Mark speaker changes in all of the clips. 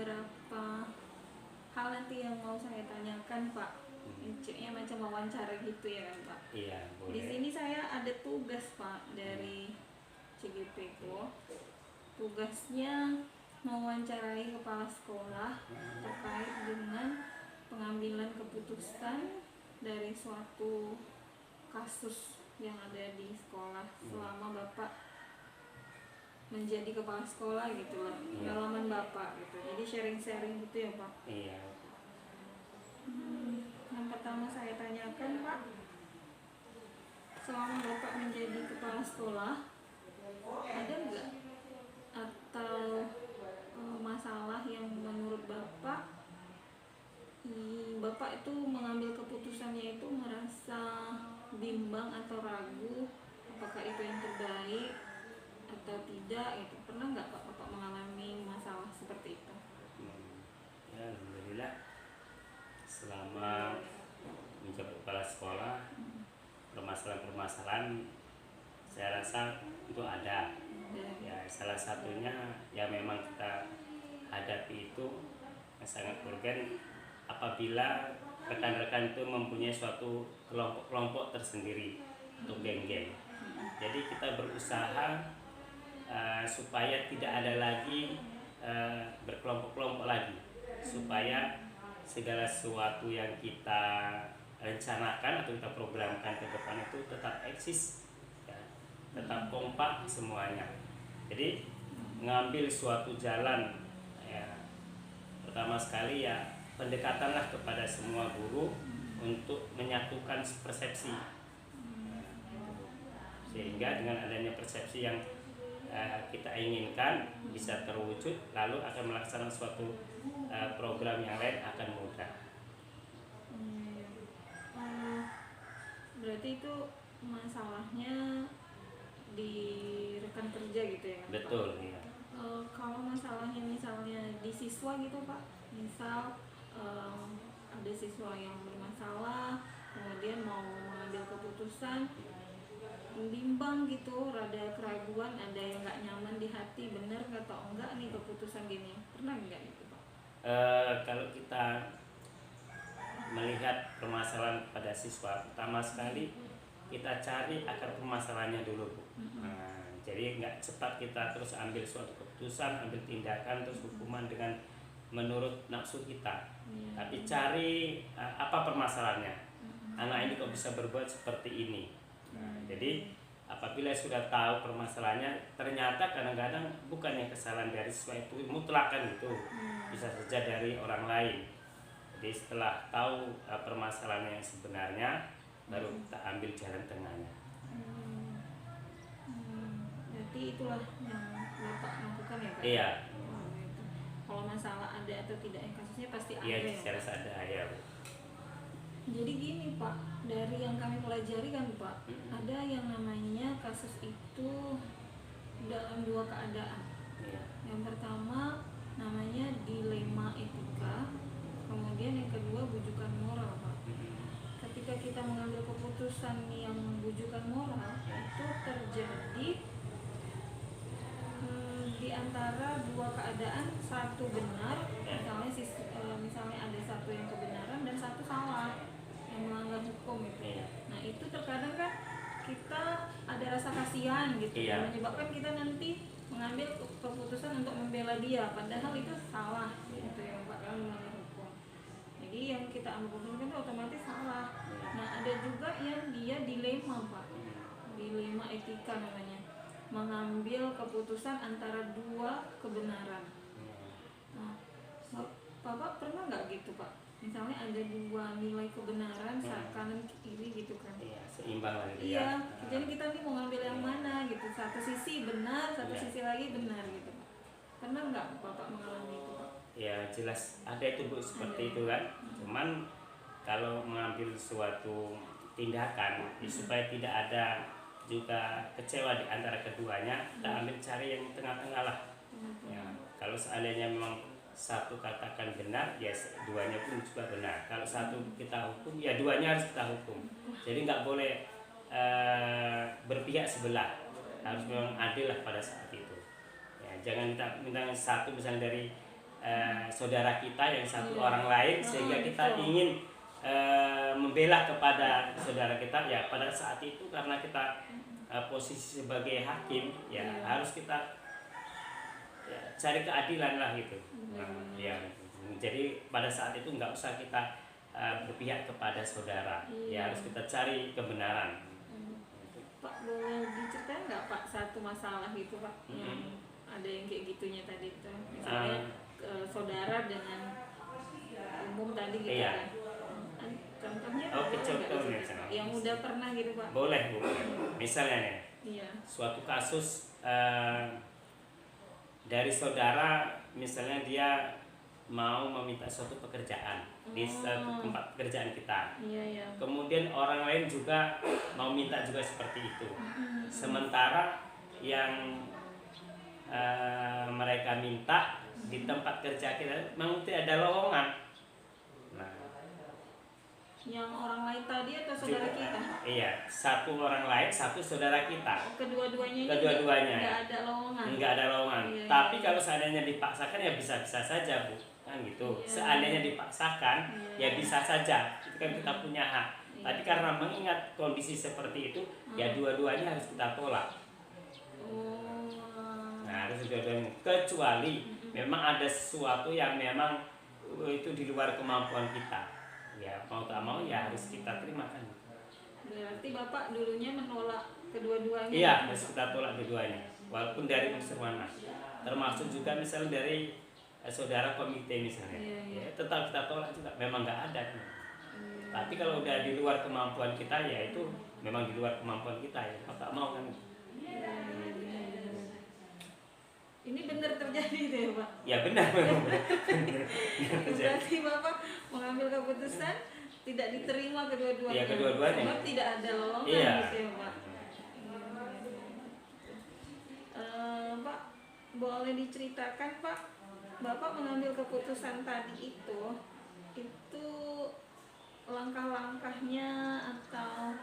Speaker 1: beberapa hal nanti yang mau saya tanyakan Pak. Cuknya macam wawancara gitu ya kan Pak.
Speaker 2: Iya, boleh.
Speaker 1: Di sini saya ada tugas Pak dari CGP Ko. Tugasnya mewawancarai kepala sekolah terkait dengan pengambilan keputusan dari suatu kasus yang ada di sekolah selama Bapak menjadi kepala sekolah gitu lah, pengalaman Bapak gitu. Jadi sharing-sharing gitu ya Pak.
Speaker 2: Iya.
Speaker 1: Yang pertama saya tanyakan Pak, selama Bapak menjadi kepala sekolah, ada nggak atau masalah yang menurut Bapak itu mengambil keputusannya itu merasa bimbang atau ragu apakah itu yang terbaik atau tidak itu, pernah nggak Pak Bapak mengalami masalah seperti itu?
Speaker 2: Ya, alhamdulillah selama menjabat kepala sekolah permasalahan-permasalahan saya rasa itu ada. Ya, salah satunya ya memang kita hadapi itu sangat urgen apabila rekan-rekan itu mempunyai suatu kelompok-kelompok tersendiri atau geng-geng. Jadi kita berusaha supaya tidak ada lagi berkelompok-kelompok lagi, supaya segala sesuatu yang kita rencanakan atau kita programkan ke depan itu tetap eksis, ya, tetap kompak semuanya. Jadi mengambil suatu jalan, ya, pertama sekali ya pendekatanlah kepada semua guru untuk menyatukan persepsi, sehingga dengan adanya persepsi yang kita inginkan bisa terwujud, lalu akan melaksanakan suatu program yang lain akan mudah.
Speaker 1: Berarti itu masalahnya di rekan kerja gitu ya?
Speaker 2: Betul,
Speaker 1: Pak?
Speaker 2: ya.
Speaker 1: Kalau masalahnya misalnya di siswa gitu Pak, misal ada siswa yang bermasalah, kemudian mau mengambil keputusan, bimbang gitu, rada keraguan, ada yang nggak nyaman di hati, bener atau enggak nih keputusan gini, pernah nggak gitu Pak?
Speaker 2: Kalau kita melihat permasalahan pada siswa, pertama sekali kita cari akar permasalahannya dulu, Bu. Jadi nggak cepat kita terus ambil suatu keputusan, ambil tindakan, terus hukuman dengan menurut nafsu kita. Tapi cari apa permasalahannya. Anak ini kok bisa berbuat seperti ini. Jadi apabila sudah tahu permasalahannya, ternyata kadang-kadang bukannya kesalahan dari siswa itu mutlakan itu, bisa saja dari orang lain. Jadi setelah tahu permasalahan yang sebenarnya, baru kita ambil jalan tengahnya.
Speaker 1: Jadi itulah yang Bapak lakukan ya Pak?
Speaker 2: Iya.
Speaker 1: Gitu. Kalau masalah ada atau tidaknya kasusnya pasti ada.
Speaker 2: Iya,
Speaker 1: ya,
Speaker 2: saya rasa ada ya.
Speaker 1: Jadi gini Pak, dari yang kami pelajari kan Pak, ada yang namanya kasus itu dalam dua keadaan.
Speaker 2: Iya.
Speaker 1: Yang pertama namanya dilema etika, kemudian yang kedua bujukan moral Pak. Ketika kita mengambil keputusan yang bujukan moral, itu terjadi di antara dua keadaan, satu benar, misalnya ada satu yang kebenaran dan satu salah yang melanggar hukum itu. Nah itu terkadang kan kita ada rasa kasihan gitu, yang menyebabkan kita nanti mengambil keputusan untuk membela dia, padahal itu salah gitu ya Pak, kalau melanggar hukum. Jadi yang kita ambil keputusan itu otomatis salah. Nah ada juga yang dia dilema Pak, dilema etika namanya, mengambil keputusan antara dua kebenaran. Nah, Bapak pernah nggak gitu Pak? Misalnya ada dua nilai kebenaran, kanan kiri gitu kan?
Speaker 2: Iya, seimbang lah gitu ya.
Speaker 1: Iya, jadi kita nih mau ngambil yang mana gitu? Satu sisi benar, satu sisi lagi benar gitu Pak. Pernah nggak Bapak mengalami itu Pak?
Speaker 2: Ya jelas ada itu Bu, seperti itu kan. Cuman kalau mengambil suatu tindakan supaya tidak ada juga kecewa di antara keduanya, kita ambil cari yang tengah-tengah lah. Ya, kalau seandainya memang satu katakan benar, ya duanya pun juga benar. Kalau satu kita hukum, ya duanya harus kita hukum. Jadi nggak boleh berpihak sebelah, harus memang adil lah pada saat itu. Ya, jangan minta satu misalnya dari saudara kita yang satu orang lain, sehingga kita ingin membela kepada saudara kita, ya pada saat itu karena kita posisi sebagai hakim, ya harus kita ya, cari keadilan lah gitu. Ya, jadi pada saat itu nggak usah kita berpihak kepada saudara, ya harus kita cari kebenaran.
Speaker 1: Pak, boleh diceritain nggak Pak satu masalah itu Pak, yang ada yang kayak gitunya tadi itu, misalnya saudara dengan umum tadi gitu kan? Contohnya
Speaker 2: Contohnya
Speaker 1: yang udah pernah gitu Pak?
Speaker 2: Boleh Bu. Misalnya nih, suatu kasus dari saudara, misalnya dia mau meminta suatu pekerjaan di satu tempat pekerjaan kita. Kemudian orang lain juga mau minta juga seperti itu. Sementara yang mereka minta di tempat kerja kita memang tidak ada lowongan. Nah,
Speaker 1: yang orang lain tadi atau saudara kita?
Speaker 2: Iya, satu orang lain, satu saudara kita.
Speaker 1: Kedua-duanya
Speaker 2: nggak
Speaker 1: ada lowongan.
Speaker 2: Nggak ada lowongan. Tapi kalau seandainya dipaksakan ya bisa-bisa saja Bu, kan gitu. Seandainya dipaksakan ya bisa saja. Itu kan kita punya hak. Tapi karena mengingat kondisi seperti itu, ya dua-duanya harus kita tolak. Nah, harus dua-duanya. Kecuali memang ada sesuatu yang memang itu di luar kemampuan kita. Ya mau tak mau ya harus kita terima kan.
Speaker 1: Berarti Bapak dulunya menolak kedua-duanya?
Speaker 2: Iya, harus kita tolak kedua-duanya, walaupun dari unsur mana. Termasuk juga misalnya dari saudara komite misalnya, ya tetap kita tolak juga. Memang nggak ada. Tapi kalau udah di luar kemampuan kita, ya itu memang di luar kemampuan kita ya. Mau tak mau kan.
Speaker 1: Ini benar terjadi deh Pak?
Speaker 2: Ya benar.
Speaker 1: Berarti Bapak mengambil keputusan tidak diterima kedua-duanya.
Speaker 2: Iya, kedua-duanya.
Speaker 1: Sebab tidak ada lowongan gitu ya Pak. Pak, boleh diceritakan Pak, Bapak mengambil keputusan tadi itu langkah-langkahnya atau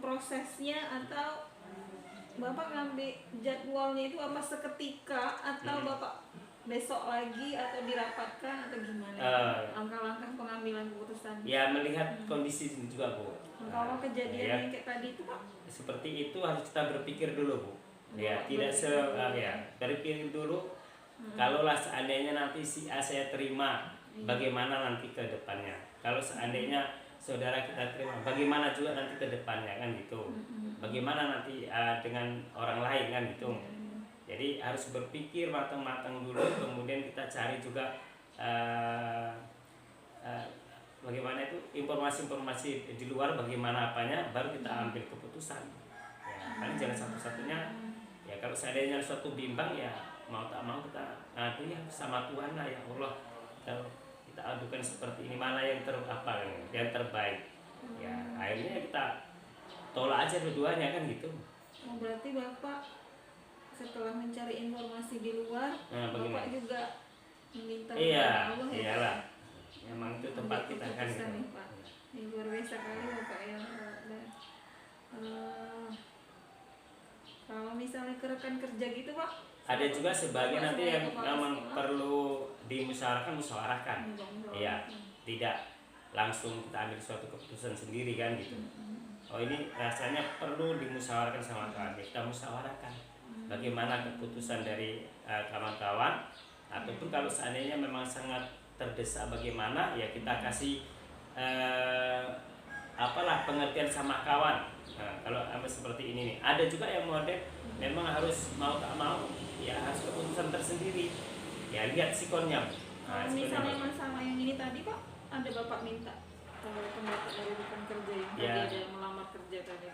Speaker 1: prosesnya, atau Bapak ngambil jadwalnya itu apa seketika atau Bapak besok lagi atau dirapatkan atau gimana? Langkah-langkah pengambilan keputusan.
Speaker 2: Ya melihat kondisi juga Bu.
Speaker 1: Kalau kejadian yang kayak tadi itu Pak?
Speaker 2: Seperti itu harus kita berpikir dulu Bu. Ya tidak berpikir dulu. Kalaulah seandainya nanti si A saya terima, bagaimana nanti ke depannya? Kalau seandainya saudara kita terima, bagaimana juga nanti ke depannya kan gitu. Bagaimana nanti dengan orang lain kan gitu. Jadi harus berpikir matang-matang dulu, kemudian kita cari juga bagaimana itu informasi-informasi di luar, bagaimana apanya, baru kita ambil keputusan. Ya, kan jangan satu-satunya. Ya kalau seandainya suatu bimbang ya mau tak mau kita ngadu ya sama Tuhan lah, ya Allah. Kita adukan seperti ini, mana yang yang terbaik. Ya akhirnya kita tolak aja dua-duanya kan gitu.
Speaker 1: Berarti Bapak setelah mencari informasi di luar, Bapak juga meminta kepada Allah ya?
Speaker 2: Iyalah. Memang itu tempat kita kan gitu.
Speaker 1: Luar biasa kali Bapak ya. Kalau misalnya ke rekan kerja gitu Pak?
Speaker 2: Ada juga sebagian nanti yang memang perlu musyawarahkan. Iya, tidak langsung kita ambil suatu keputusan sendiri kan gitu. Oh ini rasanya perlu dimusyawarahkan sama kawan, kita musyawarahkan bagaimana keputusan dari kawan-kawan, ataupun kalau seandainya memang sangat terdesak bagaimana ya kita kasih pengertian sama kawan. Nah, kalau seperti ini nih, ada juga yang model memang harus mau tak mau ya harus keputusan tersendiri. Ya lihat sikonnya.
Speaker 1: Misalnya masalah yang ini tadi Pak, ada Bapak minta pendapat dari rekan kerja yang tadi ada melamar kerja tadi.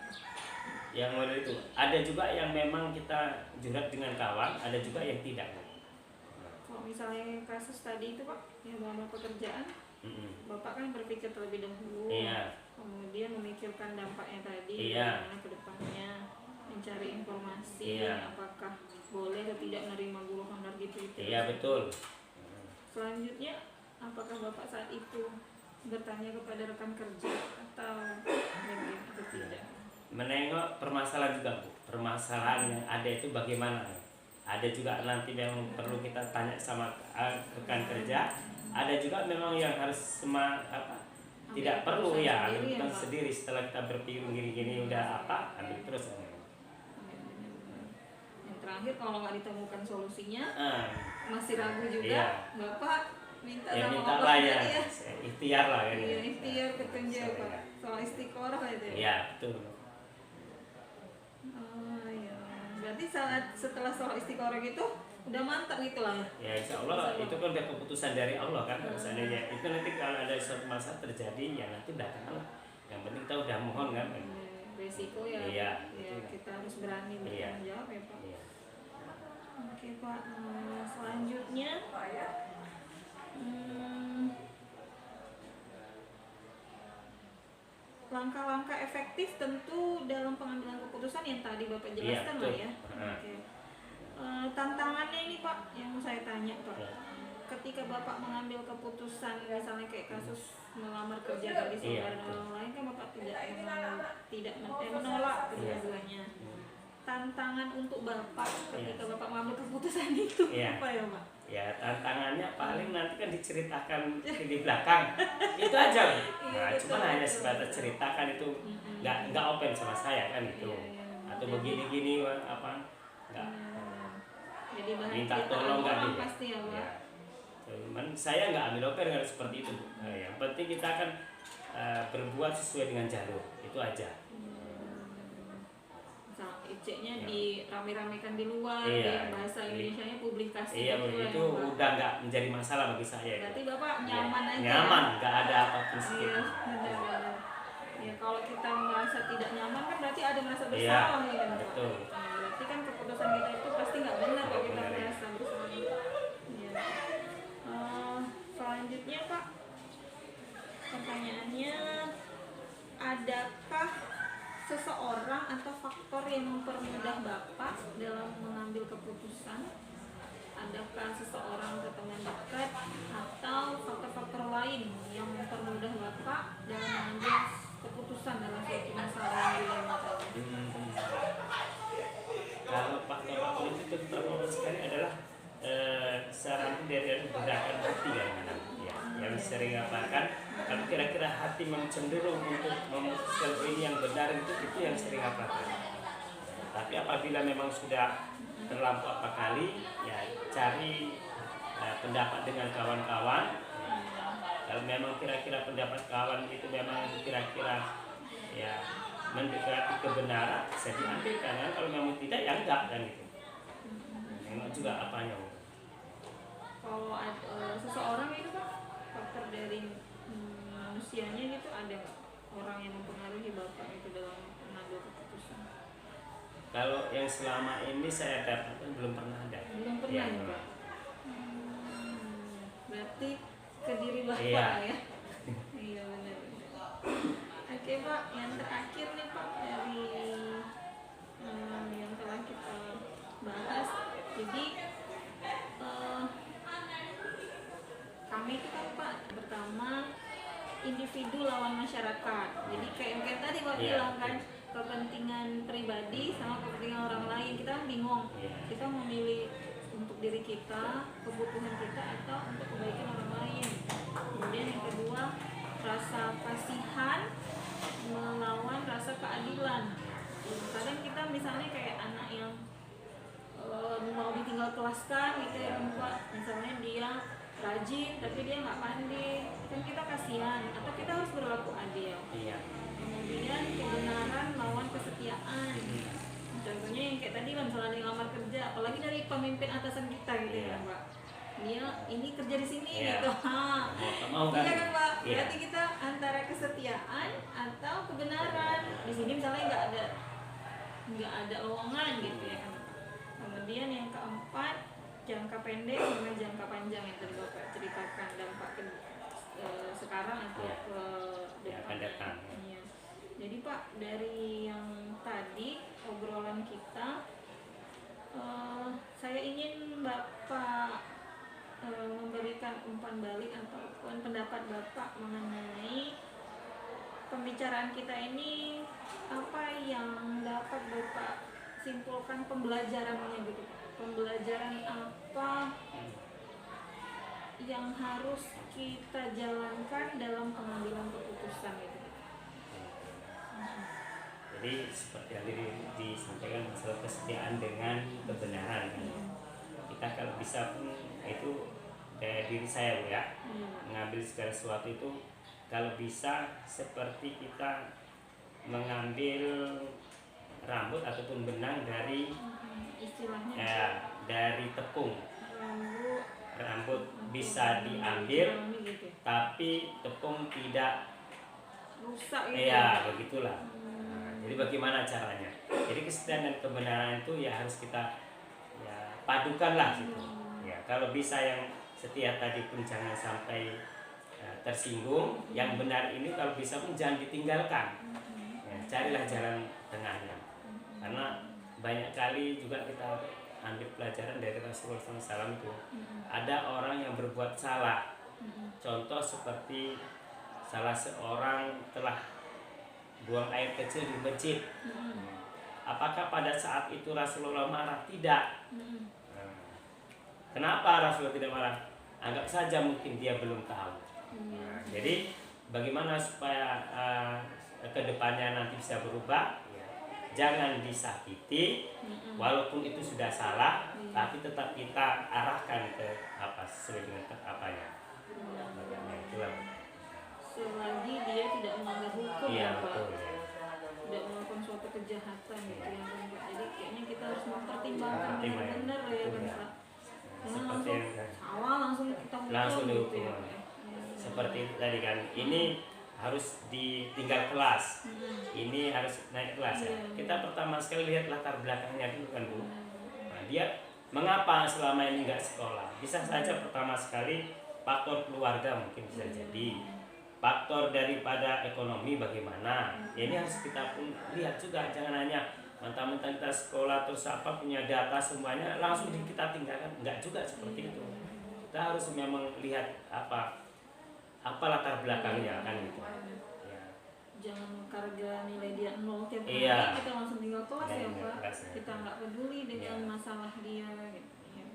Speaker 2: Yang model itu ada juga yang memang kita jurat dengan kawan, ada juga yang tidak.
Speaker 1: Kalau misalnya kasus tadi itu Pak, yang melamar pekerjaan, Bapak kan berpikir terlebih dahulu, kemudian memikirkan dampaknya tadi, bagaimana ke depannya, mencari informasi, apakah boleh atau tidak menerima buruh honorer gitu.
Speaker 2: Iya betul.
Speaker 1: Selanjutnya, apakah Bapak saat itu bertanya kepada rekan kerja atau tidak?
Speaker 2: Menengok permasalahan juga Bu, permasalahan yang ada itu bagaimana. ada juga nanti memang perlu kita tanya sama rekan kerja, ada juga memang yang harus tidak perlu ya, ambil keputusan sendiri setelah kita berpikir gini-gini udah ambil terus.
Speaker 1: Yang terakhir kalau nggak ditemukan solusinya, masih ragu juga,
Speaker 2: iya.
Speaker 1: Bapak minta
Speaker 2: Ya
Speaker 1: sama
Speaker 2: minta
Speaker 1: Allah
Speaker 2: lah ya,
Speaker 1: ya.
Speaker 2: ikhtiar lah kan.
Speaker 1: Iya, ikhtiar petunjuk Pak.
Speaker 2: Ya.
Speaker 1: Soal istiqoroh itu.
Speaker 2: Iya, betul.
Speaker 1: Oh iya. Berarti setelah soal istiqoroh gitu udah mantap gitu lah ya.
Speaker 2: Ya insya Allah itu kan udah keputusan dari Allah kan. Seandainya itu nanti kalau ada suatu masalah terjadi ya nanti belakangan lah. Yang penting kita udah mohon kan.
Speaker 1: Resiko ya.
Speaker 2: Iya.
Speaker 1: Ya, kita harus berani bertanggung jawab ya Pak.
Speaker 2: Iya.
Speaker 1: Oke Pak. Selanjutnya langkah-langkah efektif tentu dalam pengambilan keputusan yang tadi Bapak jelaskan lah ya. Oke. Tantangannya ini Pak yang mau saya tanya Pak. Ketika Bapak mengambil keputusan misalnya kayak kasus melamar kerja tadi saudara orang lain kan Bapak tidak menolak kedua-duanya. Tantangan untuk Bapak ketika Bapak mengambil keputusan itu apa ya Pak?
Speaker 2: Ya tantangannya paling nanti kan diceritakan di belakang itu aja. Nah cuma hanya sebatas ceritakan itu nggak open sama saya kan itu. Atau begini-gini nggak.
Speaker 1: Jadi
Speaker 2: minta tolong nggak dia.
Speaker 1: Pasti ya Pak.
Speaker 2: Cuman saya nggak ambil open harus seperti itu. Yang penting kita akan berbuat sesuai dengan jalur itu aja.
Speaker 1: Iceknya dirame-ramekan di luar, bahasa Indonesianya publikasi.
Speaker 2: Iya, itu udah nggak menjadi masalah bagi saya.
Speaker 1: Berarti Bapak nyaman aja.
Speaker 2: Nyaman, nggak ada apapun sedikit.
Speaker 1: Iya, benar. Ya kalau kita merasa tidak nyaman kan berarti ada merasa bersalah ya kan Pak.
Speaker 2: Betul.
Speaker 1: Berarti kan keputusan kita itu pasti nggak benar kalau kita merasa bersalah. Ya. Selanjutnya Pak, pertanyaannya, adakah seseorang atau faktor yang mempermudah Bapak dalam mengambil keputusan? Adakah seseorang atau teman dekat atau faktor-faktor lain yang mempermudah Bapak dalam mengambil keputusan dalam suatu masalah yang dilema tadi?
Speaker 2: Kalau faktor-faktor itu terutama sekali adalah saran dari gerakan hati yang sering kan kalau kira-kira hati memang cenderung untuk memutuskan ini yang benar itu yang sering apakan. Tapi apabila memang sudah terlampau kali ya cari pendapat dengan kawan-kawan. Kalau memang kira-kira pendapat kawan itu memang kira-kira ya mendekati kebenaran bisa diambilkan kan, kalau memang tidak ya enggak kan gitu. Memang juga apanya.
Speaker 1: Kalau seseorang itu Pak, faktor dari manusianya gitu ada orang yang mempengaruhi Bapak itu dalam mengambil keputusan?
Speaker 2: Kalau yang selama ini saya dapatkan belum pernah ada.
Speaker 1: Belum pernah ya Pak? Berarti ke diri Bapak ya? Iya benar. Oke Pak, yang terakhir nih Pak dari yang telah kita bahas. Jadi kami itu kan Pak pertama individu lawan masyarakat. Jadi kayak tadi Pak bilang kan kepentingan pribadi sama kepentingan orang lain, kita kan bingung. Kita memilih untuk diri kita, kebutuhan kita atau untuk kebaikan orang lain. Kemudian yang kedua rasa kasihan melawan rasa keadilan. Kadang kita misalnya kayak anak yang mau ditinggal kelaskan gitu ya Pak, misalnya dia rajin tapi dia nggak pandai, kan kita kasihan, atau kita harus berlaku adil. Kemudian kebenaran lawan kesetiaan. Contohnya yang kayak tadi misalnya ngelamar kerja, apalagi dari pemimpin atasan kita gitu ya Pak, dia ini kerja di sini gitu, iya kan Pak, berarti kita antara kesetiaan atau kebenaran. Di sini misalnya nggak ada lowongan gitu ya kan. Kemudian yang keempat, jangka pendek sama jangka panjang yang tadi Bapak ceritakan, dampak ke sekarang atau ke depan. Ya. Jadi Pak, dari yang tadi obrolan kita, saya ingin Bapak memberikan umpan balik ataupun pendapat Bapak mengenai pembicaraan kita ini, apa yang dapat Bapak simpulkan pembelajarannya gitu. pembelajaran apa yang harus kita jalankan dalam pengambilan keputusan gitu.
Speaker 2: Jadi seperti yang tadi disampaikan masalah kesetiaan dengan kebenaran kan. Kita kalau bisa pun itu kayak diri saya Bu ya, mengambil segala sesuatu itu kalau bisa seperti kita mengambil rambut ataupun benang dari
Speaker 1: istilahnya
Speaker 2: dari tepung. Rambut bisa diambil
Speaker 1: gitu.
Speaker 2: tapi tepung tidak
Speaker 1: Rusak gitu.
Speaker 2: ya begitulah. Jadi bagaimana caranya? Jadi kesetiaan dan kebenaran itu ya harus kita ya padukan lah gitu. Ya kalau bisa yang setia tadi pun jangan sampai tersinggung. Yang benar ini kalau bisa pun jangan ditinggalkan. Ya, carilah jalan tengahnya. Karena banyak kali juga kita ambil pelajaran dari Rasulullah SAW itu ada orang yang berbuat salah. Contoh seperti salah seorang telah buang air kecil di masjid. Apakah pada saat itu Rasulullah marah? Tidak. Kenapa Rasulullah tidak marah? Anggap saja mungkin dia belum tahu. Jadi bagaimana supaya kedepannya nanti bisa berubah? Ya, jangan disakiti, walaupun itu sudah salah, tapi tetap kita arahkan ke apa sesuai dengan apanya. Itulah.
Speaker 1: Selagi dia tidak melanggar hukum,
Speaker 2: Iya,
Speaker 1: ya Pak.
Speaker 2: betul, ya.
Speaker 1: Tidak melakukan suatu kejahatan gitu ya kan Pak. Jadi kayaknya kita harus mempertimbangkan benar-benar ya kan Pak. Jangan
Speaker 2: Seperti
Speaker 1: langsung
Speaker 2: yang
Speaker 1: salah langsung kita hukum
Speaker 2: langsung
Speaker 1: gitu
Speaker 2: dihukum.
Speaker 1: ya Pak.
Speaker 2: Seperti itu tadi kan, ini harus ditinggal kelas, ini harus naik kelas ya. Kita pertama sekali lihat latar belakangnya dulu kan Bu. Nah, dia mengapa selama ini nggak sekolah? Bisa saja pertama sekali faktor keluarga mungkin bisa jadi. Faktor daripada ekonomi bagaimana, ya, ini harus kita pun lihat juga. Jangan hanya mentang-mentang kita sekolah terus apa punya data semuanya langsung kita tinggalkan, enggak juga seperti itu. Kita harus memang lihat apa latar belakangnya kan gitu ya.
Speaker 1: Jangan karena nilai dia 0 tiap hari
Speaker 2: Iya.
Speaker 1: kita langsung tinggal kelas ya
Speaker 2: Tinggal
Speaker 1: Pak.
Speaker 2: kelas, ya.
Speaker 1: Kita nggak peduli dengan
Speaker 2: Iya.
Speaker 1: masalah dia gitu ya.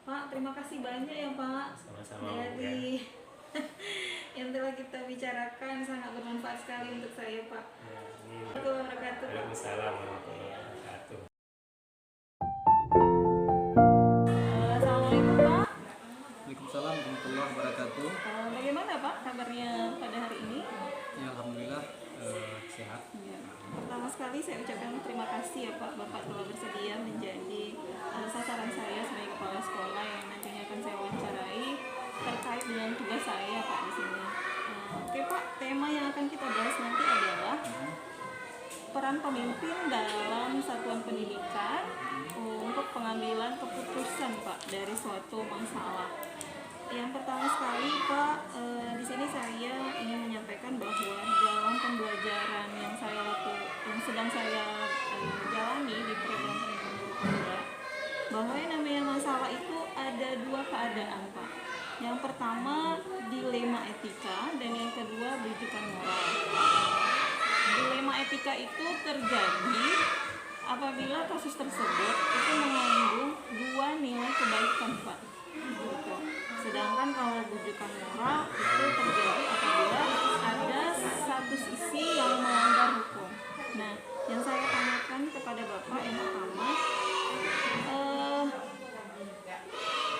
Speaker 1: Pak, terima kasih banyak ya Pak
Speaker 2: Sama-sama Bu,
Speaker 1: dari
Speaker 2: ya.
Speaker 1: yang telah kita bicarakan, sangat bermanfaat sekali untuk saya Pak.
Speaker 2: Ya, ini
Speaker 1: Assalamualaikum warahmatullahi wabarakatuh.
Speaker 2: Waalaikumsalam warahmatullahi wabarakatuh.
Speaker 1: Assalamualaikum Pak.
Speaker 3: Waalaikumsalam warahmatullahi wabarakatuh.
Speaker 1: Bagaimana Pak kabarnya pada hari ini?
Speaker 3: Ya, alhamdulillah sehat.
Speaker 1: Ya. Pertama sekali saya ucapkan terima kasih ya Pak, Bapak telah bersedia menjadi sasaran saya sebagai kepala sekolah yang nantinya akan saya wawancarai terkait dengan tugas saya Pak di sini. Oke Pak, tema yang akan kita bahas nanti adalah peran pemimpin dalam satuan pendidikan untuk pengambilan keputusan Pak dari suatu masalah. Yang pertama sekali Pak, di sini saya ingin menyampaikan bahwa dalam pembelajaran yang sedang saya jalani di program pendidikan guru penggerak, bahwa yang namanya masalah itu ada dua keadaan Pak. Yang pertama dilema etika dan yang kedua rujukan moral. Dilema etika itu terjadi apabila kasus tersebut itu mengandung dua nilai kebaikan Pak. Gitu. Sedangkan kalau rujukan moral itu terjadi apabila ada satu sisi yang melanggar hukum. Nah, yang saya tanyakan kepada Bapak yang pertama,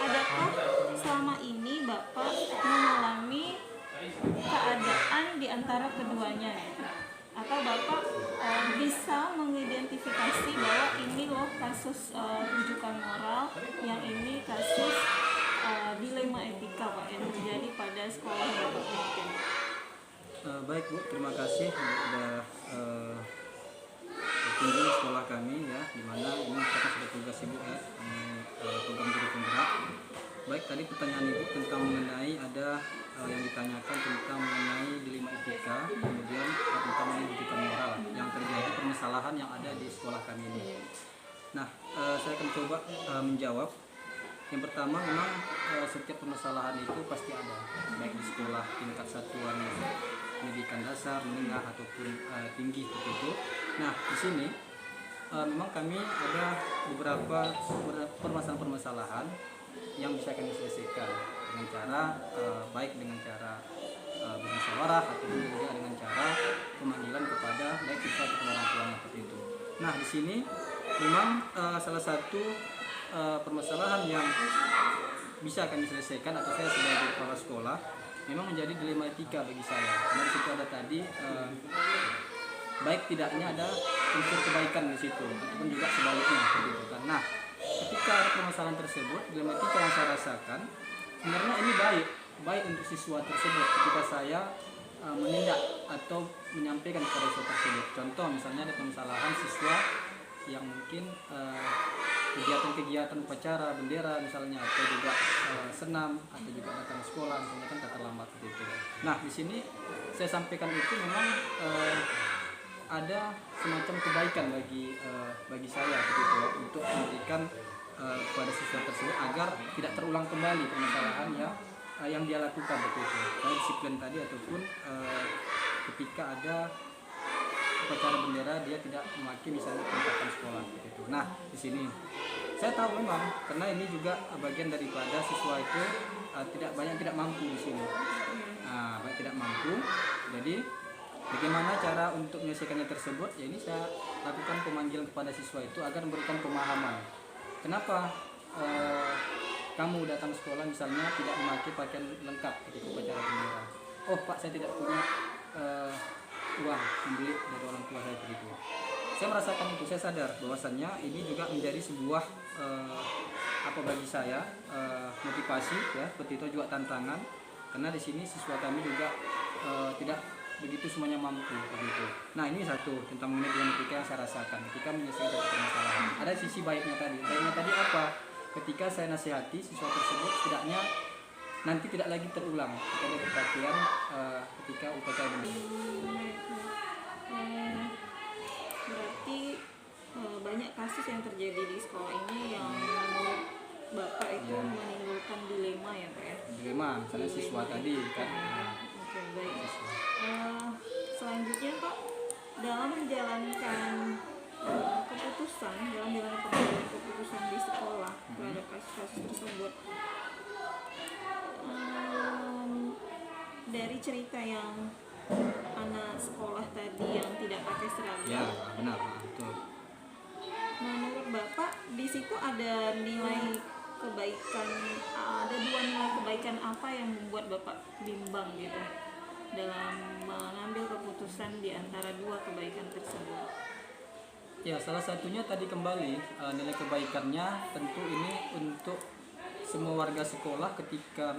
Speaker 1: adakah selama ini Bapak mengalami keadaan di antara keduanya? Atau Bapak bisa mengidentifikasi bahwa ini loh kasus rujukan moral, yang ini kasus dilema etika Pak yang terjadi pada sekolah Bapak mungkin?
Speaker 3: Baik Bu, terima kasih sudah berkunjung di sekolah kami ya, dimana ini kita sudah tugas Ibu ya, program guru penggerak. Baik, tadi pertanyaan Ibu tentang mengenai ada yang ditanyakan tentang mengenai dilema etika, kemudian tentang rujukan moral yang terjadi permasalahan yang ada di sekolah kami ini. Nah, saya akan coba menjawab. Yang pertama, memang setiap permasalahan itu pasti ada, baik di sekolah tingkat satuan pendidikan dasar, menengah ataupun tinggi seperti itu. Nah, di sini memang kami ada beberapa permasalahan-permasalahan yang bisa kami selesaikan dengan cara baik dengan cara bermusyawarah ataupun juga dengan cara pemanggilan kepada baik siswa ataupun orang tuanya seperti itu. Nah di sini memang salah satu permasalahan yang bisa kami selesaikan atau saya sebagai kepala sekolah memang menjadi dilema etika bagi saya. Karena di situ ada tadi baik tidaknya ada unsur kebaikan di situ ataupun juga sebaliknya begitu kan. Nah, ketika ada permasalahan tersebut, dilema etika yang saya rasakan sebenarnya ini baik untuk siswa tersebut ketika saya menindak atau menyampaikan kepada siswa tersebut. Contoh misalnya ada permasalahan siswa yang mungkin kegiatan-kegiatan upacara bendera misalnya atau juga senam atau juga datang sekolah misalnya kan tak terlambat begitu. Nah, di sini saya sampaikan itu memang ada semacam kebaikan bagi saya begitu untuk memberikan kepada siswa tersebut agar tidak terulang kembali permasalahan yang dia lakukan begitu. Baik disiplin tadi ataupun ketika ada upacara bendera dia tidak memakai misalnya perlengkapan sekolah begitu. Nah, di sini saya tahu memang karena ini juga bagian daripada siswa itu tidak mampu di sini. Nah, baik tidak mampu. Jadi bagaimana cara untuk menyelesaikannya tersebut? Ya ini saya lakukan pemanggilan kepada siswa itu agar memberikan pemahaman. Kenapa kamu datang sekolah misalnya tidak memakai pakaian lengkap ketika upacara bendera? Oh Pak, saya tidak punya uang membeli dari orang tua saya begitu. Saya merasakan itu, saya sadar bahwasannya ini juga menjadi sebuah bagi saya motivasi ya, seperti itu juga tantangan karena di sini siswa kami juga tidak begitu semuanya mampu begitu. Nah ini satu tentang mengenai dinamika yang saya rasakan ketika menyelesaikan permasalahan. Ada sisi baiknya tadi. Baiknya tadi apa? Ketika saya nasihati siswa tersebut setidaknya nanti tidak lagi terulang ketika ada kepatian ketika upacara bendera.
Speaker 1: Berarti banyak kasus yang terjadi di sekolah ini yang menurut Bapak itu menimbulkan dilema ya Pak ya?
Speaker 3: Dilema, misalnya siswa tadi kan.
Speaker 1: Oke, baik. Selanjutnya Pak, dalam menjalankan keputusan di sekolah terhadap kasus-kasus tersebut, dari cerita yang anak sekolah tadi yang tidak pakai seragam,
Speaker 3: Ya benar, betul.
Speaker 1: menurut Bapak di situ ada nilai kebaikan, ada dua nilai kebaikan apa yang membuat Bapak bimbang gitu dalam mengambil keputusan di antara dua kebaikan tersebut?
Speaker 3: Ya salah satunya tadi kembali nilai kebaikannya tentu ini untuk semua warga sekolah ketika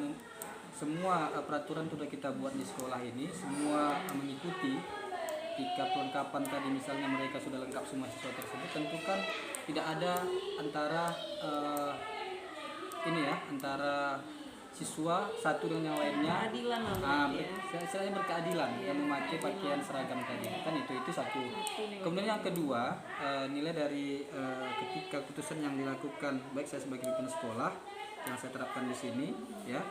Speaker 3: semua peraturan sudah kita buat di sekolah ini semua mengikuti. Ketika perlengkapan tadi misalnya mereka sudah lengkap semua siswa tersebut, tentu kan tidak ada antara antara siswa satu dengan yang lainnya
Speaker 1: Keadilan
Speaker 3: saya berkeadilan yang memakai pakaian seragam tadi kan itu satu. Kemudian yang kedua nilai dari ketika keputusan yang dilakukan baik saya sebagai pimpinan sekolah yang saya terapkan di sini ya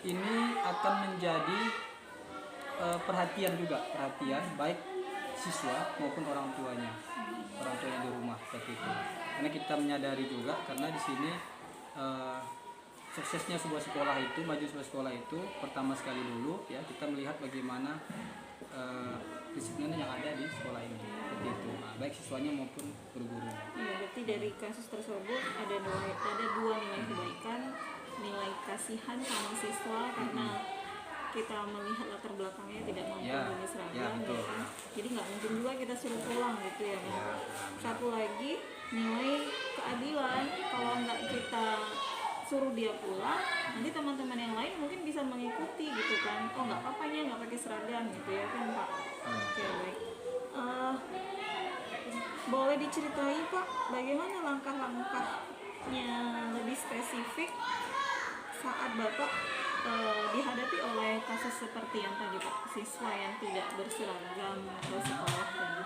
Speaker 3: ini akan menjadi perhatian baik siswa maupun orang tuanya di rumah seperti itu. Karena kita menyadari juga karena di sini suksesnya sebuah sekolah itu, maju sebuah sekolah itu pertama sekali dulu ya kita melihat bagaimana disiplin yang ada di sekolah ini seperti itu. Nah, baik siswanya maupun guru-gurunya.
Speaker 1: Ya, berarti dari kasus tersebut ada dua nilai kebaikan, nilai kasihan sama siswa karena kita melihat latar belakangnya tidak mampu membeli seragam ya kan? Jadi nggak mungkin juga kita suruh pulang gitu ya kan? Satu lagi nilai keadilan, kalau nggak kita suruh dia pulang nanti teman-teman yang lain mungkin bisa mengikuti gitu kan, oh nggak apa-apanya nggak pakai seragam gitu ya kan Pak. Oke, baik. Boleh diceritai Pak bagaimana langkah-langkahnya lebih spesifik saat Bapak dihadapi oleh kasus seperti yang tadi Pak, siswa yang tidak berseragam ke sekolah tadi.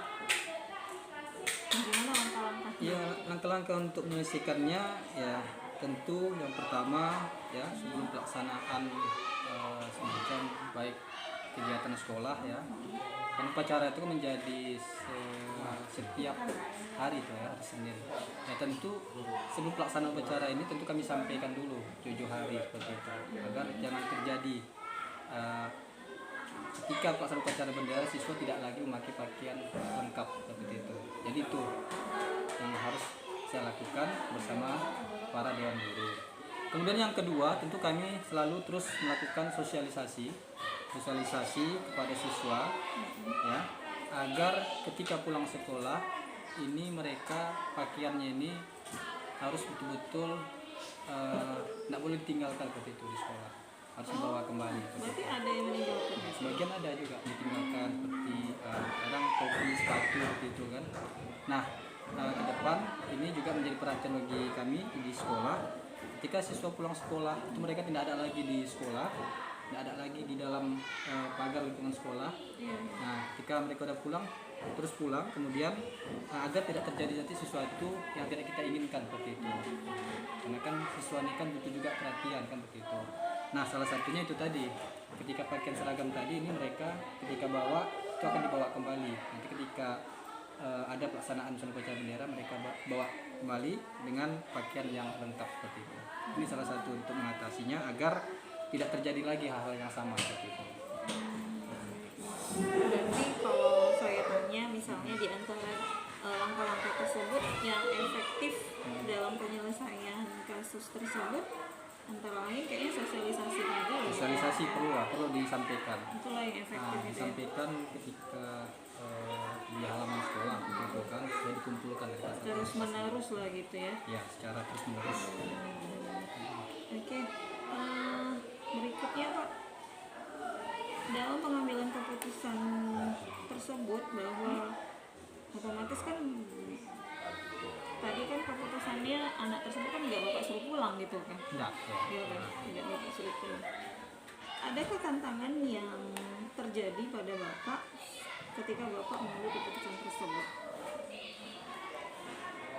Speaker 1: Bagaimana langkah-langkahnya?
Speaker 3: Ya langkah-langkah untuk menyelesaikannya ya tentu yang pertama ya sebelum pelaksanaan semacam baik kegiatan sekolah ya. Dan upacara itu kan menjadi setiap hari itu ya, hari Senin. Ya tentu sebelum pelaksanaan upacara ini tentu kami sampaikan dulu 7 hari seperti itu agar jangan terjadi ketika pelaksanaan upacara bendera siswa tidak lagi memakai pakaian lengkap seperti itu. Jadi itu yang harus saya lakukan bersama para dewan guru. Kemudian yang kedua, tentu kami selalu terus melakukan sosialisasi kepada siswa ya, agar ketika pulang sekolah ini mereka pakaiannya ini harus betul-betul tidak boleh ditinggalkan seperti itu di sekolah, harus dibawa kembali.
Speaker 1: Berarti ada yang meninggalkan?
Speaker 3: Sebagian ada juga ditinggalkan seperti kadang topi, sepatu seperti itu kan. Nah, ke depan ini juga menjadi perhatian bagi kami di sekolah. Ketika siswa pulang sekolah itu mereka tidak ada lagi di sekolah, tidak ada lagi di dalam pagar lingkungan sekolah. Nah, ketika mereka udah pulang, terus pulang, kemudian agar tidak terjadi nanti sesuatu yang tidak kita inginkan seperti itu. Karena kan siswa ini kan butuh juga perhatian kan seperti itu. Nah, salah satunya itu tadi, ketika pakaian seragam tadi ini mereka ketika bawa itu akan dibawa kembali. Nanti ketika ada pelaksanaan misalnya upacara bendera, mereka bawa kembali dengan pakaian yang lengkap seperti itu. Ini salah satu untuk mengatasinya agar tidak terjadi lagi hal-hal yang sama seperti itu.
Speaker 1: Berarti kalau saya tanya misalnya di antara langkah-langkah tersebut yang efektif dalam penyelesaian kasus tersebut antara lain kayaknya sosialisasi aja.
Speaker 3: Sosialisasi perlu disampaikan.
Speaker 1: Itulah yang efektif.
Speaker 3: Disampaikan ketika di halaman sekolah gitu kan, sudah dikumpulkan
Speaker 1: terus menerus lah gitu ya.
Speaker 3: Ya, secara terus menerus.
Speaker 1: Oke. Berikutnya Pak, dalam pengambilan keputusan tersebut bahwa otomatis kan tadi kan keputusannya anak tersebut kan nggak Bapak suruh pulang gitu kan?
Speaker 3: Enggak,
Speaker 1: Iya kan, tidak Bapak suruh pulang. Adakah tantangan yang terjadi pada Bapak ketika Bapak mengambil keputusan tersebut?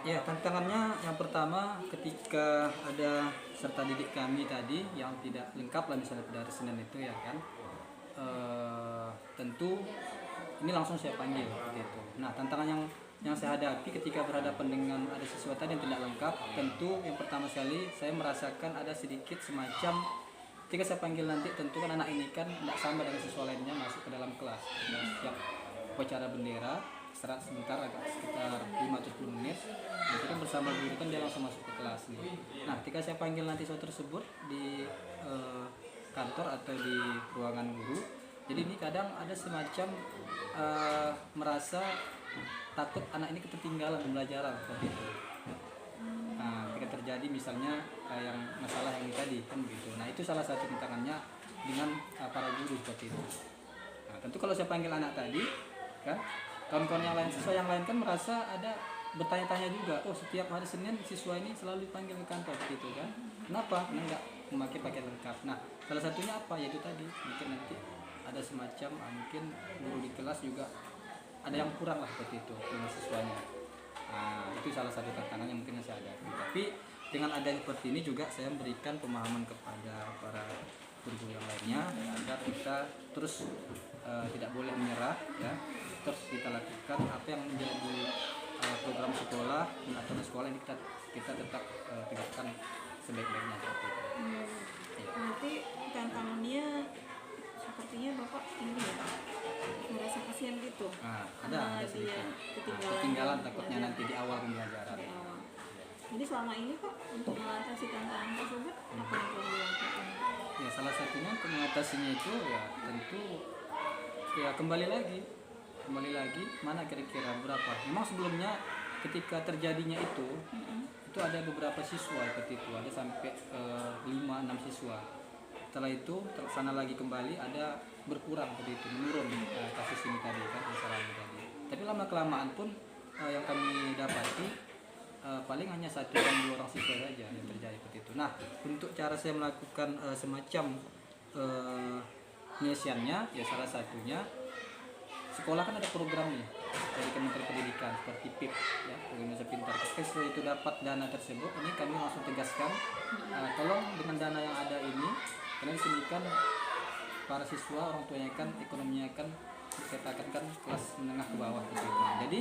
Speaker 3: Ya, tantangannya yang pertama ketika ada serta didik kami tadi yang tidak lengkap lah misalnya pada hari Senin itu ya kan, tentu ini langsung saya panggil gitu. Nah, tantangan yang saya hadapi ketika berhadapan dengan ada siswa tadi yang tidak lengkap, tentu yang pertama sekali saya merasakan ada sedikit semacam ketika saya panggil nanti, tentu kan anak ini kan tidak sama dengan siswa lainnya masuk ke dalam kelas. Nah, setiap upacara bendera istirahat sebentar agak sekitar 5-10 menit, nanti kan bersama guru kan dia langsung masuk ke kelas nih. Nah, ketika saya panggil nanti siswa tersebut di kantor atau di ruangan guru, jadi ini kadang ada semacam merasa takut anak ini ketertinggalan pembelajaran seperti itu. Nah, ketika terjadi misalnya yang masalah yang ini tadi kan begitu. Nah, itu salah satu tantangannya dengan para guru seperti itu. Nah, tentu kalau saya panggil anak tadi kan, kawan-kawan yang lain, siswa yang lain kan merasa ada bertanya-tanya juga, oh setiap hari Senin siswa ini selalu dipanggil ke kantor gitu kan, kenapa? Karena nggak memakai pakaian lengkap. Nah, salah satunya apa? Yaitu tadi mungkin nanti ada semacam mungkin guru di kelas juga ada yang kurang lah seperti itu dengan siswanya. Nah, itu salah satu tantangan yang mungkin saya hadapi. Tapi dengan adanya seperti ini juga saya memberikan pemahaman kepada para guru yang lainnya agar kita terus tidak boleh menyerah ya, terus kita lakukan apa yang menjadi program sekolah atau sekolah ini kita tetap tegakkan sebaik-baiknya seperti itu. Ya.
Speaker 1: Berarti tantangannya sepertinya Bapak ini ya, merasa kasihan gitu.
Speaker 3: Nah, ada
Speaker 1: dia
Speaker 3: ketinggalan takutnya nanti di awal pembelajaran.
Speaker 1: Di awal. Jadi selama ini Pak untuk mengatasi tantangan tersebut apa yang telah dilakukan?
Speaker 3: Ya, salah satunya untuk mengatasinya itu ya tentu ya kembali lagi mana kira-kira berapa. Memang sebelumnya ketika terjadinya itu ada beberapa siswa seperti itu, ada sampai 5-6 siswa. Setelah itu terlaksana lagi kembali, ada berkurang seperti itu, menurun kasus ini tadi kan, masalah ini tadi. Tapi lama kelamaan pun yang kami dapati paling hanya 1 dan 2 orang siswa saja yang terjadi seperti itu. Nah, untuk cara saya melakukan semacam penyelesaiannya ya salah satunya sekolah kan ada programnya dari Kementerian Pendidikan seperti PIP ya, Program Indonesia Pintar. Ketika setelah itu dapat dana tersebut, ini kami langsung tegaskan tolong dengan dana yang ada ini karena disini kan para siswa orang tuanya kan ekonominya kan dikatakan kan kelas menengah ke bawah seperti itu. Jadi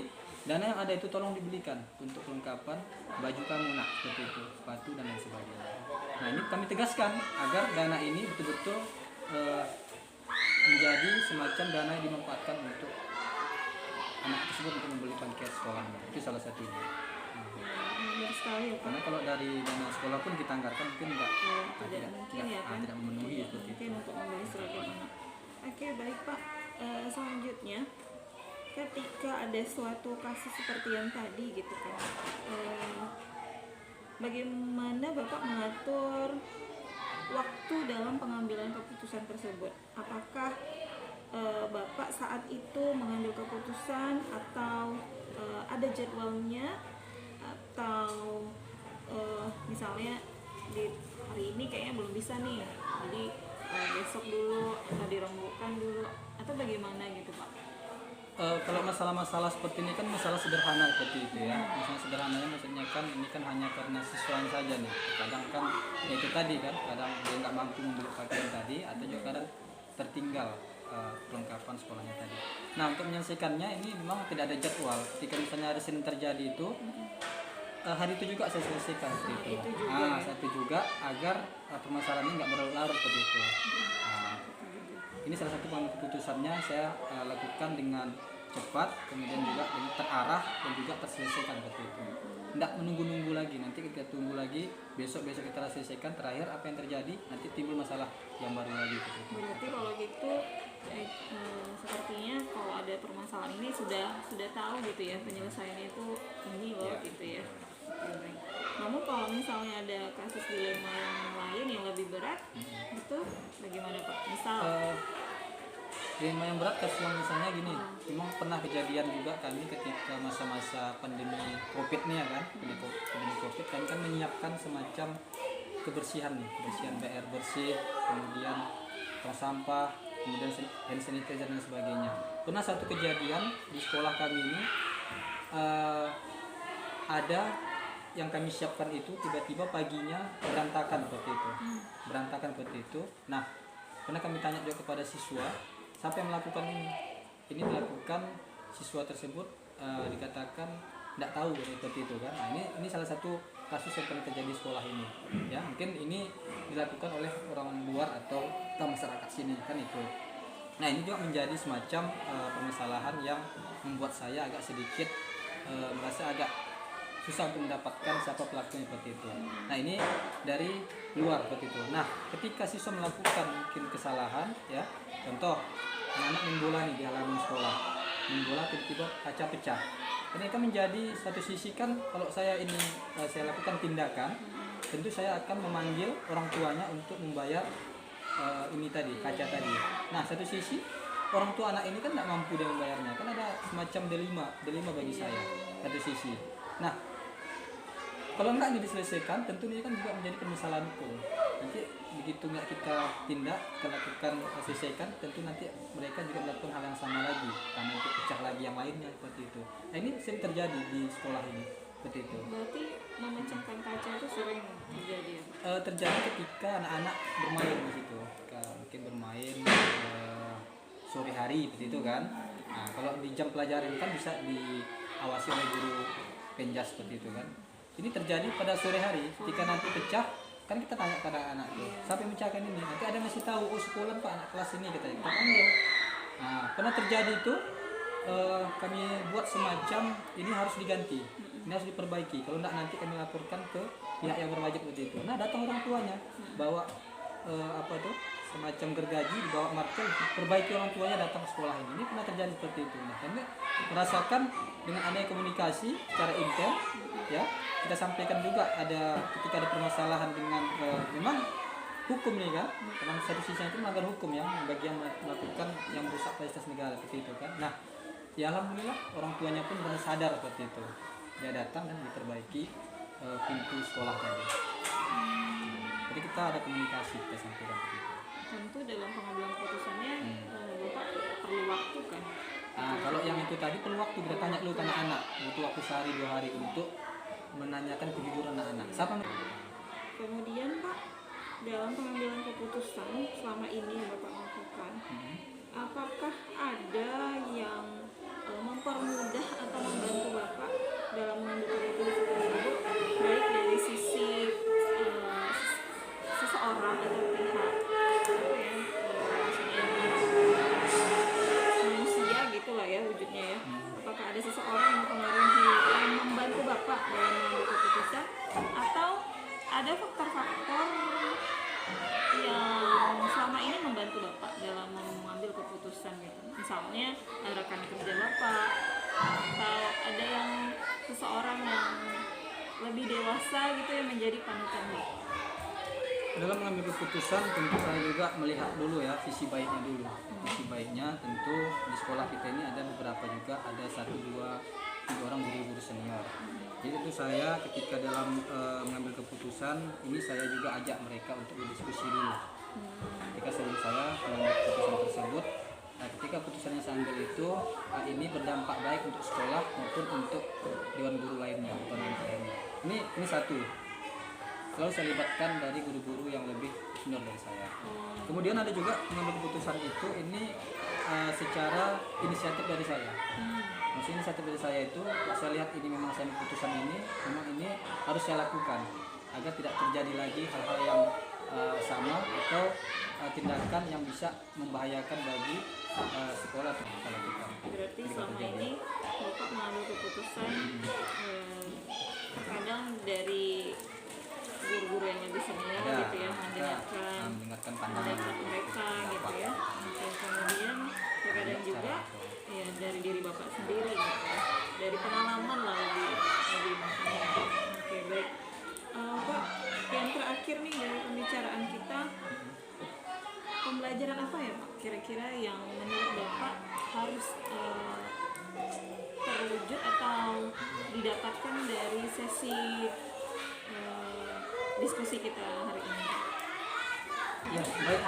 Speaker 3: dana yang ada itu tolong dibelikan untuk kelengkapan baju kamu nak seperti itu, sepatu dan lain sebagainya. Nah ini kami tegaskan agar dana ini betul-betul menjadi semacam dana yang dimanfaatkan untuk anak tersebut untuk membeli pakaian sekolahnya. Itu salah satunya.
Speaker 1: Benar sekali ya Pak.
Speaker 3: Karena kalau dari dana sekolah pun kita anggarkan mungkin
Speaker 1: Tidak mungkin ya kan?
Speaker 3: tidak memenuhi
Speaker 1: Tidak
Speaker 3: seperti
Speaker 1: mungkin
Speaker 3: itu.
Speaker 1: untuk membeli seragam anak. Oke baik Pak. Selanjutnya ketika ada suatu kasus seperti yang tadi gitu kan, bagaimana Bapak mengatur waktu dalam pengambilan keputusan tersebut? Apakah Bapak saat itu mengambil keputusan atau ada jadwalnya, atau misalnya di hari ini kayaknya belum bisa nih, jadi besok dulu atau dirembukkan dulu atau bagaimana gitu Pak?
Speaker 3: Kalau masalah-masalah seperti ini kan masalah sederhana seperti itu ya. Masalah sederhananya maksudnya kan ini kan hanya karena siswanya saja nih. Kadang kan ya itu tadi kan, kadang dia nggak mampu membeli pakaian tadi atau juga kadang tertinggal perlengkapan sekolahnya tadi. Nah untuk menyelesaikannya ini memang tidak ada jadwal. Ketika misalnya hari Senin terjadi itu hari itu juga saya selesaikan seperti itu. Satu juga agar permasalahan ini nggak berlarut seperti itu. Ini salah satu pengambil keputusannya saya lakukan dengan cepat, kemudian juga dengan terarah dan juga terselesaikan seperti itu. Tidak menunggu-nunggu lagi, nanti kita tunggu lagi, besok-besok kita selesaikan, terakhir apa yang terjadi, nanti timbul masalah yang baru lagi seperti itu.
Speaker 1: Berarti kalau gitu sepertinya kalau ada permasalahan ini sudah tahu gitu ya penyelesaiannya itu ini loh gitu ya. Oke, namun kalau misalnya ada kasus dilema yang lain yang lebih berat, itu bagaimana Pak? Misal
Speaker 3: dilema yang berat kasus yang misalnya gini, memang pernah kejadian juga kami ketika masa-masa pandemi COVID nih ya kan, pandemi COVID kami kan menyiapkan semacam kebersihan nih, kebersihan BR bersih, kemudian tong sampah, kemudian hand sanitizer dan sebagainya. Pernah satu kejadian di sekolah kami ini ada yang kami siapkan itu tiba-tiba paginya berantakan seperti itu, Nah, karena kami tanya juga kepada siswa, siapa yang melakukan ini? Ini dilakukan siswa tersebut dikatakan tidak tahu seperti itu kan. Nah, ini salah satu kasus yang pernah terjadi di sekolah ini. Ya, mungkin ini dilakukan oleh orang luar atau masyarakat sini kan itu. Nah, ini juga menjadi semacam permasalahan yang membuat saya agak sedikit merasa agak susah untuk mendapatkan siapa pelakunya seperti itu. Nah ini dari luar seperti itu. Nah ketika siswa melakukan mungkin kesalahan ya, contoh anak main bola nih di halaman sekolah, main bola tiba-tiba kaca pecah. Ini kan menjadi satu sisi kan kalau saya lakukan tindakan, tentu saya akan memanggil orang tuanya untuk membayar ini tadi kaca tadi. Nah satu sisi orang tua anak ini kan tidak mampu dia membayarnya, kan ada semacam delima bagi saya satu sisi. Nah kalau enggak ini diselesaikan, tentu ini kan juga menjadi permasalahan hukum. Nanti begitu enggak kita tindak, kita lakukan selesaikan, tentu nanti mereka juga melakukan hal yang sama lagi, karena nanti pecah lagi yang lainnya seperti itu. Nah ini sering terjadi di sekolah ini seperti itu.
Speaker 1: Berarti memecahkan kaca itu sering terjadi ya?
Speaker 3: Terjadi ketika anak-anak bermain di situ, mungkin bermain sore hari seperti itu kan. Nah kalau di jam pelajaran kan bisa diawasi oleh guru penjas seperti itu kan. Ini terjadi pada sore hari, ketika nanti pecah, kan kita tanya pada anak itu, siapa yang pecahkan ini? Nanti ada yang masih tahu, oh sekolah Pak, anak kelas ini katanya, kita panggil. Nah, pernah terjadi itu, kami buat semacam, ini harus diganti, ini harus diperbaiki. Kalau enggak nanti kami laporkan ke pihak yang berwajib seperti itu. Nah, datang orang tuanya, bawa semacam gergaji, dibawa martel, perbaiki orang tuanya datang ke sekolah ini. Ini pernah terjadi seperti itu. Nah, kami merasakan dengan adanya komunikasi secara intens, ya kita sampaikan juga ketika ada permasalahan dengan memang hukum nih kan, memang satu sisi itu melanggar hukum ya bagi yang melakukan yang merusak fasilitas negara seperti itu kan. Nah ya alhamdulillah orang tuanya pun benar sadar seperti itu, dia datang dan diperbaiki pintu sekolah tadi. Jadi kita ada komunikasi, kita sampaikan seperti itu.
Speaker 1: Tentu dalam pengambilan keputusannya Bapak perlu waktu kan?
Speaker 3: Nah kalau yang itu tadi perlu waktu, kita tanya dulu ke anak-anak, butuh waktu sehari 2 hari untuk menanyakan kejujuran anak-anak. Siapa?
Speaker 1: Kemudian Pak, dalam pengambilan keputusan selama ini yang Bapak lakukan, bicarakan, apakah ada yang mempermudah atau membantu Bapak dalam mengambil keputusan tersebut, baik dari sisi seseorang atau pihak apa ya, maksudnya manusia gitulah ya wujudnya ya. Apakah ada seseorang yang mempengaruhi, yang membantu Bapak dalam mengambil keputusan, atau ada faktor-faktor yang selama ini membantu Bapak dalam mengambil keputusan gitu, misalnya rekan kerja Bapak, atau ada yang seseorang yang lebih dewasa gitu yang menjadi panutan Bapak?
Speaker 3: Dalam mengambil keputusan tentu saya juga melihat dulu ya visi baiknya dulu. Visi baiknya tentu di sekolah kita ini ada beberapa juga, ada 1, 2, 3 orang guru-guru senior. Jadi itu saya ketika dalam mengambil keputusan ini saya juga ajak mereka untuk berdiskusi dulu. Ketika sebelum saya mengambil keputusan tersebut, ketika keputusan yang saya ambil itu ini berdampak baik untuk sekolah maupun untuk dewan guru lainnya, Ini satu. Selalu saya libatkan dari guru-guru yang lebih senior dari saya. Kemudian ada juga mengambil keputusan itu ini secara inisiatif dari saya. Maksudnya inisiatif dari saya itu saya lihat ini memang saya keputusan ini memang ini harus saya lakukan agar tidak terjadi lagi hal-hal yang sama atau tindakan yang bisa membahayakan bagi sekolah atau sekolah kita.
Speaker 1: Berarti selama ini Bapak mengambil keputusan kadang dari guru-guru yang lebih senior gitu ya, mendengarkan pendapat mereka gitu ya. Kemudian terkadang juga ya dari diri Bapak sendiri gitu ya, dari pengalaman lah lebih makanya. Oke, baik. Pak, yang terakhir nih dari pembicaraan kita, pembelajaran apa ya Pak kira-kira yang menurut Bapak harus terwujud atau didapatkan dari sesi diskusi kita hari ini?
Speaker 3: Ya, baik.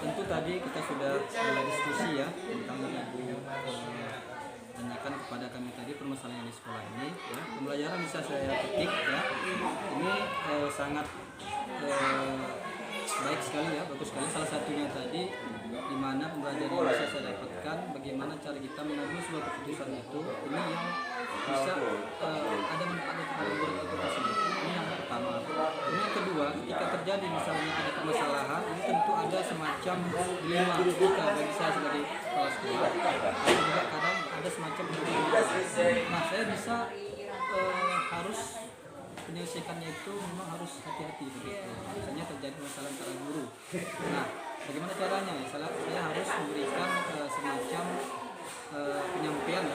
Speaker 3: Tentu tadi kita sudah diskusi ya tentang Ibu tanyakan kepada kami tadi permasalahan di sekolah ini. Ya, pembelajaran bisa saya petik ya. Ini sangat baik sekali ya, bagus sekali. Salah satunya tadi di mana pembelajaran yang bisa saya dapatkan bagaimana cara kita mengambil sebuah keputusan itu ini yang bisa ada manfaatnya kepada murid itu tersebut. Ini yang pertama. Kemudian yang kedua, ketika terjadi misalnya ada permasalahan, ini tentu ada semacam dilema ketika bagi saya sebagai kepala sekolah. Atau juga kadang ada semacam dilema. Nah, saya bisa harus menyelesaikannya itu memang harus hati-hati begitu. Misalnya terjadi masalah antara guru. Nah, bagaimana caranya? Saya harus memberikan semacam penyampaian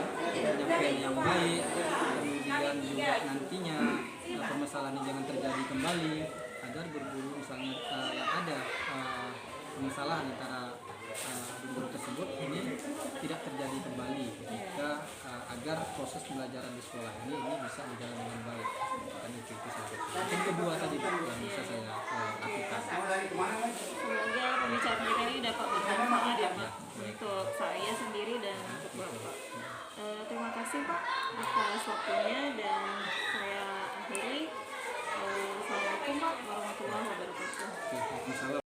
Speaker 3: yang baik, kemudian juga nantinya permasalahan ini jangan terjadi kembali agar guru-guru misalnya yang ada permasalahan antara guru tersebut ini tidak terjadi kembali ketika agar proses pembelajaran di sekolah ini bisa berjalan dengan baik. Kan itu saja. Yang kedua tadi yang bisa saya lakukan.
Speaker 1: Semoga pembicaraan kita ini dapat bermanfaat ya Pak untuk saya sendiri dan untuk Bapak. Terima kasih Pak atas waktunya dan saya akhiri. Assalamualaikum Pak warahmatullahi wabarakatuh.
Speaker 3: Waalaikumsalam.